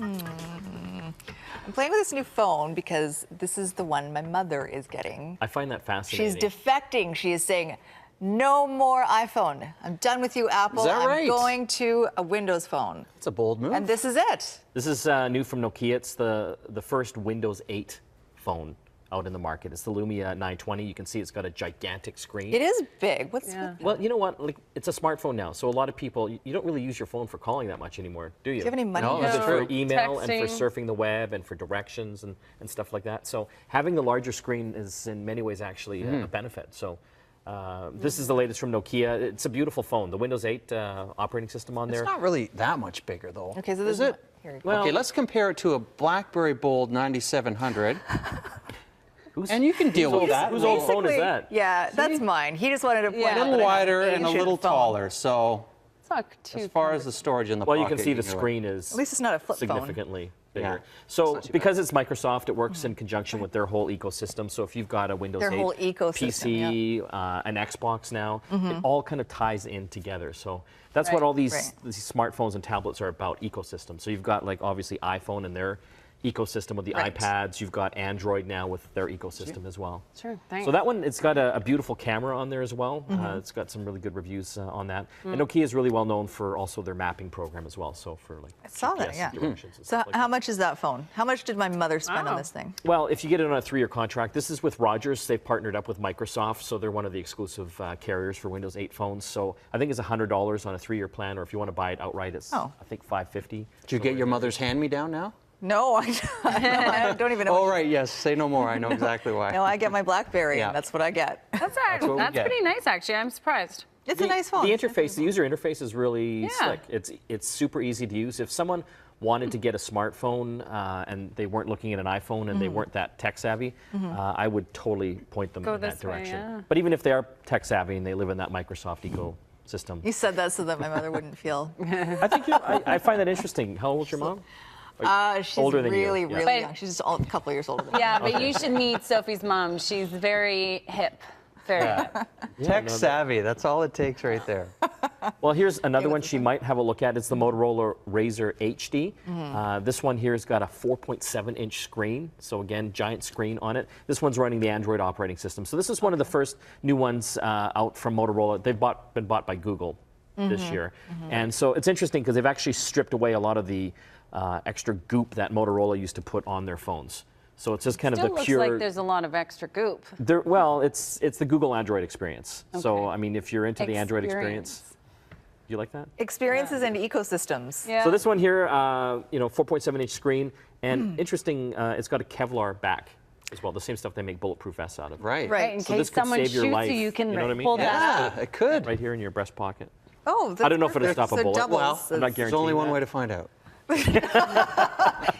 I'm playing with this new phone because this is the one my mother is getting. I find that fascinating. She's defecting. She is saying, no more iPhone. I'm done with you, Apple. Is that right? I'm going to a Windows phone. It's a bold move. And this is it. This is new from Nokia. It's the first Windows 8 phone out in the market. It's the Lumia 920. You can see it's got a gigantic screen. It is big. Well, you know what? Like, it's a smartphone now, so a lot of people, you don't really use your phone for calling that much anymore, do you? Do you have any money? No, Use that's it true. for email and for Texting. surfing the web and for directions and stuff like that. So having the larger screen is in many ways actually a benefit. So this is the latest from Nokia. It's a beautiful phone. The Windows 8 operating system on there. It's not really that much bigger, though. Okay, so this is it? Here you go. Well, Okay, let's compare it to a BlackBerry Bold 9700. And you can deal with that. Whose old phone is Basically, that? Yeah, that's mine. He just wanted to point Yeah. out A that little I have an wider and a ancient little phone. taller, so It's not too as far as the storage in the Well, pocket. you can see the do it. screen is At least it's not a flip phone. significantly bigger. Yeah. So It's not too because it's Microsoft, it works in conjunction with their whole ecosystem. So if you've got a Windows Their 8 whole ecosystem, PC, an Xbox now, it all kind of ties in together. So that's what all these smartphones and tablets are about, ecosystem. So you've got like obviously iPhone and their ecosystem with the iPads. You've got Android now with their ecosystem as well. Sure, thanks. So that one, it's got a beautiful camera on there as well. It's got some really good reviews on that. And Nokia is really well known for also their mapping program as well. So for like I saw that, GPS yeah. directions and So stuff like how that. much is that phone? How much did my mother spend on Wow. this thing? Well, if you get it on a 3-year contract, this is with Rogers. They've partnered up with Microsoft, so they're one of the exclusive carriers for Windows 8 phones. So I think it's $100 on a 3-year plan, or if you want to buy it outright, it's I think $550. Did you get your mother's hand-me-down now? No, I don't even know. Oh, right, yes. Say no more. I know exactly why. No, I get my BlackBerry, Yeah. and that's what I get. That's what we get. pretty nice, actually. I'm surprised. It's a nice phone. The interface, the user interface is really Yeah. slick. It's super easy to use. If someone wanted to get a smartphone and they weren't looking at an iPhone and they weren't that tech savvy, I would totally point them Go in that this way, direction. yeah. But even if they are tech savvy and they live in that Microsoft ecosystem, You said that so that my mother wouldn't feel. I think I find that interesting. How old's your mom? She's Older than you, really, yeah. really But- young. She's just a couple years older than me. Yeah, but you should meet Sophie's mom. She's very hip. Very hip. Tech savvy. That's all it takes right there. Well, here's another one she might have a look at. It's the Motorola RAZR HD. This one here has got a 4.7-inch screen. So again, giant screen on it. This one's running the Android operating system. So this is one of the first new ones out from Motorola. They've been bought by Google this year. And so it's interesting because they've actually stripped away a lot of the extra goop that Motorola used to put on their phones. So it's just kind Still of the looks pure. like there's a lot of extra goop. Well, it's the Google Android experience. So Okay. I mean, if you're into the Android experience, you like that? Experiences and ecosystems. Yeah. So this one here, 4.7-inch screen, and interesting, it's got a Kevlar back as well. The same stuff they make bulletproof vests out of. Right. Right. In So case this could someone save shoots your life. you, you can You know what I mean? pull that Yeah, it could. Right here in your breast pocket. Oh, that's I don't know if it'll perfect. stop a So bullet. doubles. Well, I'm not There's only guaranteeing one that. way to find out.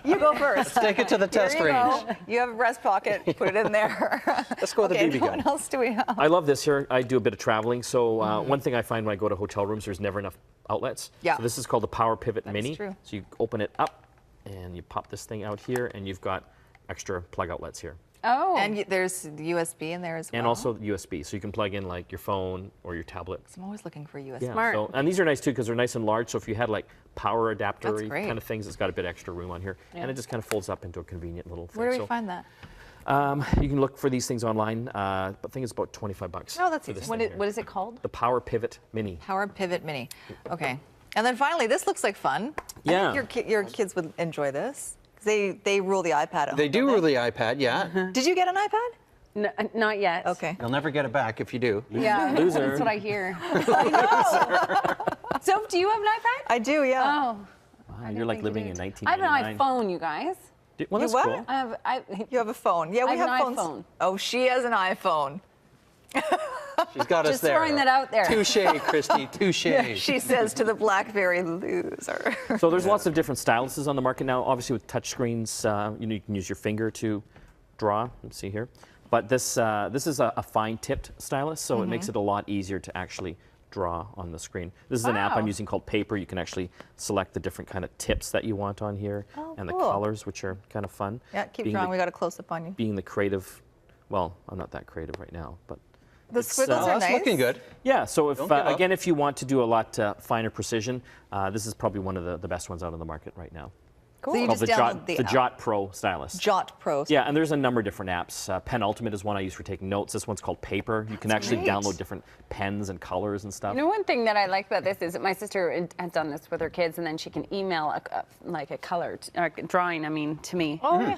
You go first. Take it to the test Here you range. go. You have a breast pocket. Put it in there. Let's go with Okay, the BB gun. what else do we have? I love this here. I do a bit of traveling. So one thing I find when I go to hotel rooms, there's never enough outlets. Yeah. So this is called the Power Pivot Mini. true. So you open it up and you pop this thing out here and you've got extra plug outlets here. Oh. And there's USB in there as well. And also USB. So you can plug in like your phone or your tablet. I'm always looking for USB. Yeah, Smart. So, and these are nice too because they're nice and large. So if you had like power adapter That's great. kind of things, it's got a bit extra room on here. And it just kind of folds up into a convenient little thing. Where do we So, find that? you can look for these things online. But I think it's about $25. Oh, that's for easy. this what thing is, here. what is it called? The Power Pivot Mini. Power Pivot Mini. Okay. And then finally, this looks like fun. Yeah. I think your kids would enjoy this. 'Cause they rule the iPad at They home, do don't rule the iPad, yeah. Did you get an iPad? No, not yet. Okay. You'll never get it back if you do. Yeah, Loser. that's what I hear. So, do you have an iPad? I do, yeah. Oh. Wow, you're like living in I have 1999. an iPhone, you guys. Well, that's what? cool. You have a phone. Yeah, we I have have an phones. iPhone. Oh, she has an iPhone. She's got us Just there. throwing that out there. Touche, Christy, touche. She says to the BlackBerry loser. So there's lots of different styluses on the market now. Obviously, with touch screens, you can use your finger to draw. Let's see here. But this is a fine-tipped stylus, so it makes it a lot easier to actually draw on the screen. This is an app I'm Wow. using called Paper. You can actually select the different kind of tips that you want on here and the cool. colors, which are kind of fun. Yeah, keep Being drawing. the- We got a close-up on you. Being the creative, well, I'm not that creative right now, but The it's, squiggles are That's nice. looking good. yeah, so if Don't give up. again, if you want to do a lot finer precision, this is probably one of the best ones out on the market right now. So you Called just download the app. Jot Pro Stylus. Jot Pro. Yeah, and there's a number of different apps. Pen Ultimate is one I use for taking notes. This one's called Paper. You can actually great. download different pens and colors and stuff. You know, one thing that I like about this is that my sister has done this with her kids, and then she can email like a color, or a drawing, I mean, to me. Oh, yeah.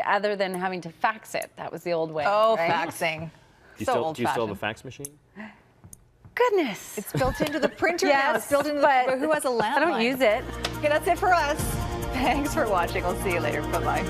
Other than having to fax it. That was the old way. Oh, right? faxing. Do you So still old-fashioned. have a fax machine? Goodness. It's built into the printer now. Yes, It's built into but the. Who has a landline? I don't use it. Okay, that's it for us. Thanks for watching. We'll see you later. Bye bye.